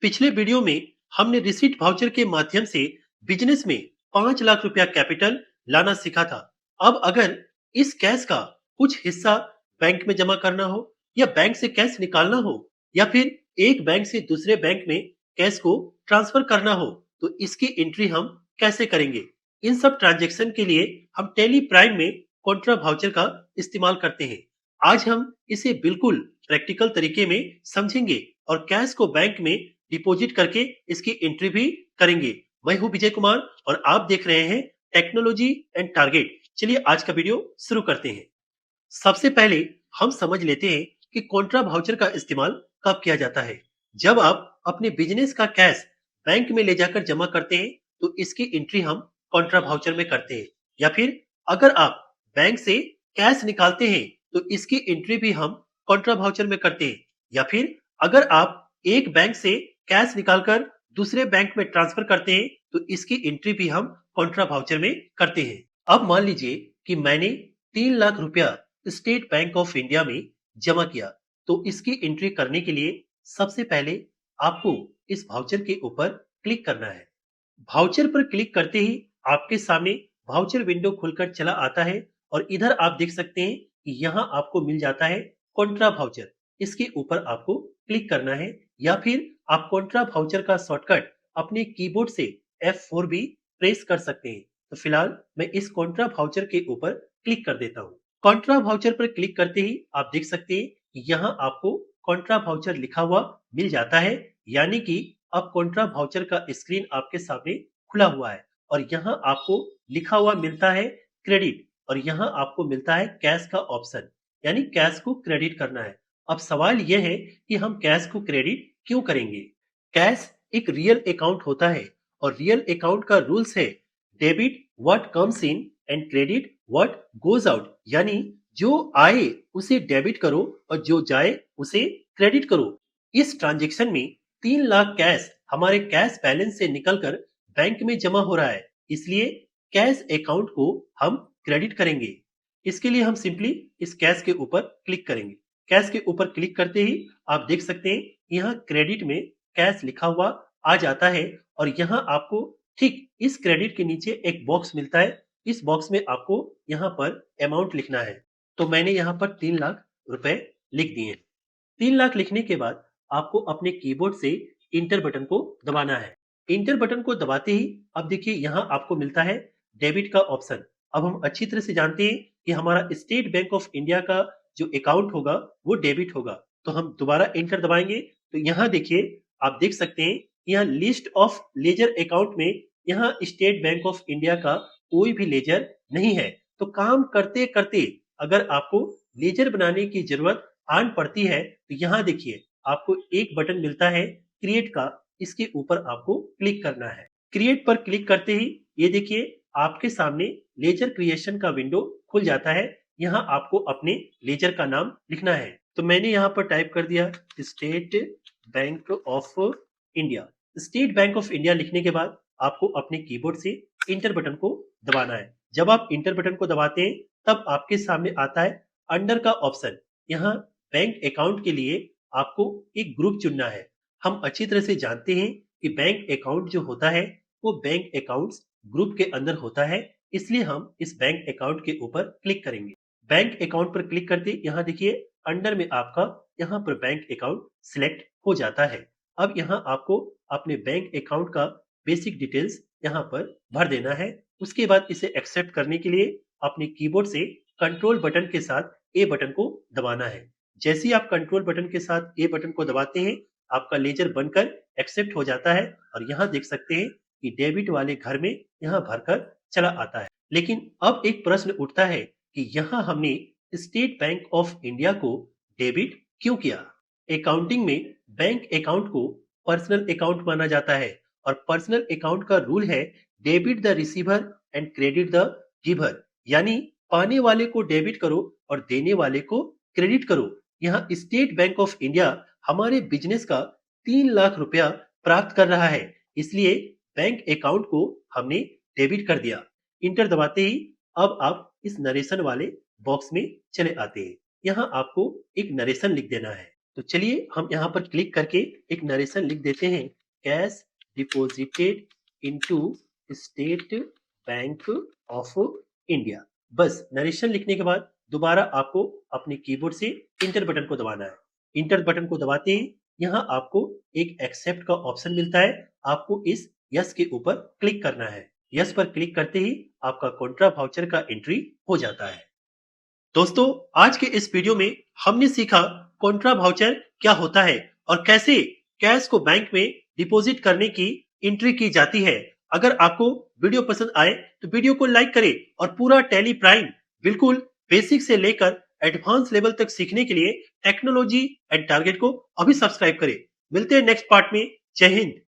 पिछले वीडियो में हमने रिसीट वाउचर के माध्यम से बिजनेस में 5 लाख रुपया कैपिटल लाना सीखा था। अब अगर इस कैश का कुछ हिस्सा बैंक में जमा करना हो या बैंक से कैश निकालना हो या फिर एक बैंक से दूसरे बैंक में कैश को ट्रांसफर करना हो तो इसकी एंट्री हम कैसे करेंगे। इन सब ट्रांजैक्शन के लिए हम टेली प्राइम में कॉन्ट्रा वाउचर का इस्तेमाल करते हैं। आज हम इसे बिल्कुल प्रैक्टिकल तरीके में समझेंगे और कैश को बैंक में डिपॉजिट करके इसकी एंट्री भी करेंगे। मैं हूं विजय कुमार और आप देख रहे हैं टेक्नोलॉजी एंड टारगेट। चलिए आज का वीडियो शुरू करते हैं। सबसे पहले हम समझ लेते हैं कि कॉन्ट्रा वाउचर का इस्तेमाल कब किया जाता है। जब आप अपने बिजनेस का कैश बैंक में ले जाकर जमा करते हैं तो इसकी एंट्री हम कॉन्ट्रा वाउचर में करते हैं, या फिर अगर आप बैंक से कैश निकालते हैं तो इसकी एंट्री भी हम कॉन्ट्रा वाउचर में करते हैं, या फिर अगर आप एक बैंक से कैश निकालकर दूसरे बैंक में ट्रांसफर करते हैं तो इसकी एंट्री भी हम कॉन्ट्रा वाउचर में करते हैं। अब मान लीजिए कि मैंने 3 लाख रुपया स्टेट बैंक ऑफ इंडिया में जमा किया, तो इसकी एंट्री करने के लिए सबसे पहले आपको इस वाउचर के ऊपर क्लिक करना है। वाउचर पर क्लिक करते ही आपके सामने वाउचर विंडो खुलकर चला आता है और इधर आप देख सकते हैं कि यहाँ आपको मिल जाता है कॉन्ट्रा वाउचर। इसके ऊपर आपको क्लिक करना है, या फिर आप कॉन्ट्रा वाउचर का शॉर्टकट अपने कीबोर्ड से F4 भी प्रेस कर सकते हैं। तो फिलहाल मैं इस कॉन्ट्रा वाउचर के ऊपर क्लिक कर देता हूँ। कॉन्ट्रा वाउचर पर क्लिक करते ही आप देख सकते हैं कि यहाँ आपको कॉन्ट्रा वाउचर लिखा हुआ मिल जाता है, यानी कि अब कॉन्ट्रा वाउचर का स्क्रीन आपके सामने खुला हुआ है और यहाँ आपको लिखा हुआ मिलता है क्रेडिट और यहाँ आपको मिलता है कैश का ऑप्शन, यानी कैश को क्रेडिट करना है। अब सवाल यह है कि हम कैश को क्रेडिट क्यों करेंगे। कैश एक रियल अकाउंट होता है और रियल अकाउंट का रूल्स है debit what comes in and credit what goes out, यानी जो आए उसे डेबिट करो और जो जाए उसे क्रेडिट करो। इस ट्रांजैक्शन में 3 लाख कैश हमारे कैश बैलेंस से निकलकर बैंक में जमा हो रहा है, इसलिए कैश अकाउंट को हम क्रेडिट करेंगे। इसके लिए हम सिंपली इस कैश के ऊपर क्लिक करेंगे। कैश के ऊपर क्लिक करते ही आप देख सकते हैं यहाँ क्रेडिट में कैश लिखा हुआ आ जाता है और यहाँ आपको ठीक इस क्रेडिट के नीचे एक बॉक्स मिलता है। इस बॉक्स में आपको यहाँ पर अमाउंट लिखना है। तो मैंने यहाँ पर 3 लाख रुपए लिख दिए। 3 लाख लिखने के बाद आपको अपने कीबोर्ड से इंटर बटन को दबाना है। इंटर बटन को दबाते ही अब देखिए यहाँ आपको मिलता है डेबिट का ऑप्शन। अब हम अच्छी तरह से जानते हैं कि हमारा स्टेट बैंक ऑफ इंडिया का जो अकाउंट होगा वो डेबिट होगा। तो हम दोबारा एंटर दबाएंगे तो यहाँ देखिए आप देख सकते हैं यहाँ लिस्ट ऑफ लेजर अकाउंट में यहाँ स्टेट बैंक ऑफ इंडिया का कोई भी लेजर नहीं है। तो काम करते करते अगर आपको लेजर बनाने की जरूरत आन पड़ती है तो यहाँ देखिए आपको एक बटन मिलता है क्रिएट का, इसके ऊपर आपको क्लिक करना है। क्रिएट पर क्लिक करते ही ये देखिए आपके सामने लेजर क्रिएशन का विंडो खुल जाता है। यहाँ आपको अपने लेजर का नाम लिखना है। तो मैंने यहाँ पर टाइप कर दिया state bank of India. State bank of India लिखने के बाद आपको अपने कीबोर्ड से इंटर बटन को दबाना है। जब आप इंटर बटन को दबाते हैं तब आपके सामने आता है अंडर का ऑप्शन। यहाँ बैंक अकाउंट के लिए आपको एक ग्रुप चुनना है। हम अच्छी तरह से जानते हैं कि बैंक अकाउंट जो होता है वो बैंक अकाउंट्स ग्रुप के अंदर होता है, इसलिए हम इस बैंक अकाउंट के ऊपर क्लिक करेंगे। बैंक अकाउंट पर क्लिक करते यहाँ देखिए अंडर में आपका यहाँ पर बैंक अकाउंट सिलेक्ट हो जाता है। अब यहाँ आपको अपने बैंक अकाउंट का बेसिक डिटेल्स यहाँ पर भर देना है। उसके बाद इसे एक्सेप्ट करने के लिए अपने कीबोर्ड से कंट्रोल बटन के साथ ए बटन को दबाना है। जैसे ही आप कंट्रोल बटन के साथ ए बटन को दबाते हैं आपका लेजर बनकर एक्सेप्ट हो जाता है और यहाँ देख सकते हैं कि डेबिट वाले घर में यहाँ भरकर चला आता है। लेकिन अब एक प्रश्न उठता है कि यहाँ हमने स्टेट बैंक ऑफ इंडिया को डेबिट क्यों किया। अकाउंटिंग में बैंक अकाउंट को पर्सनल अकाउंट माना जाता है और पर्सनल अकाउंट का रूल है debit the receiver and credit the giver, यानी पाने वाले को डेबिट करो और देने वाले को क्रेडिट करो। यहाँ स्टेट बैंक ऑफ इंडिया हमारे बिजनेस का 3 लाख रुपया प्राप्त कर रहा है, इसलिए बैंक अकाउंट को हमने डेबिट कर दिया। इंटर दबाते ही अब आप इस नरेशन वाले बॉक्स में चले आते हैं। यहाँ आपको एक नरेशन लिख देना है। तो चलिए हम यहाँ पर क्लिक करके एक नरेशन लिख देते हैं, cash deposited into state bank of India. बस नरेशन लिखने के बाद दोबारा आपको अपने कीबोर्ड से इंटर बटन को दबाना है। इंटर बटन को दबाते ही यहाँ आपको एक एक्सेप्ट का ऑप्शन मिलता है। आपको इस यस के ऊपर क्लिक करना है। यस पर क्लिक करते ही आपका कॉन्ट्रा वाउचर का एंट्री हो जाता है। दोस्तों, आज के इस वीडियो में हमने सीखा कॉन्ट्रा वाउचर क्या होता है और कैसे कैश को बैंक में डिपॉजिट करने की एंट्री की जाती है। अगर आपको वीडियो पसंद आए तो वीडियो को लाइक करें और पूरा टैली प्राइम बिल्कुल बेसिक से लेकर एडवांस लेवल तक सीखने के लिए टेक्नोलॉजी एंड टारगेट को अभी सब्सक्राइब करें। मिलते हैं नेक्स्ट पार्ट में। जय हिंद।